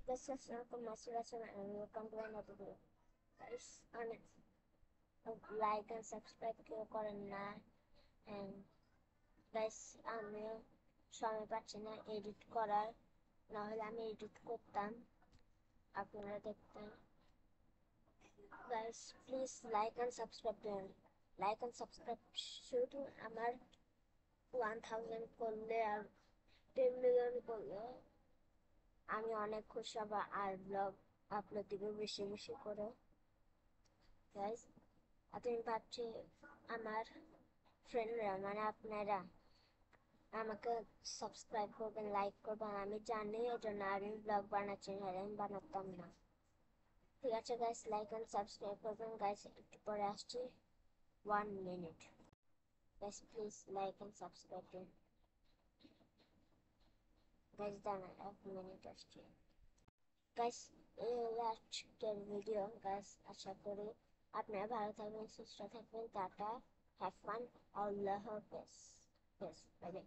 This is Masurasan and welcome to another video. Guys, like and subscribe কেউ করেন না and guys আমিও সময় পাচ্ছি না এডিট করার, না হলে আমি এডিট করতাম, আপনারা দেখতেন। Guys, please like and subscribe করুন। Like and subscribe শুধু আমার 1000 করলে আর 10 মিলিয়ন করলে আমি অনেক খুশি হব, আর ব্লগ আপলোড দিব বেশি বেশি করে। গাইস, আমি ভাবছি আমার ফ্রেন্ডরা মানে আপনারা আমাকে সাবস্ক্রাইব করবেন, লাইক করবেন। আমি জানি এই জন্য আমি ব্লগ বানাচ্ছি, নাহলে আমি বানাতাম না। ঠিক আছে গাইস, লাইক অ্যান্ড সাবস্ক্রাইব করবেন। গাইস একটু পরে আসছি, 1 minute. Guys please like and subscribe করুন। গাইস দাঁড়ান, 1 মিনিট আসছি। গাইস এই হলো আজকের ভিডিও। গাইস আশা করি আপনারা ভালো থাকবেন, সুস্থ থাকবেন। টাটা, হ্যাভ ফান, আল্লাহ হাফেজ। Bye bye.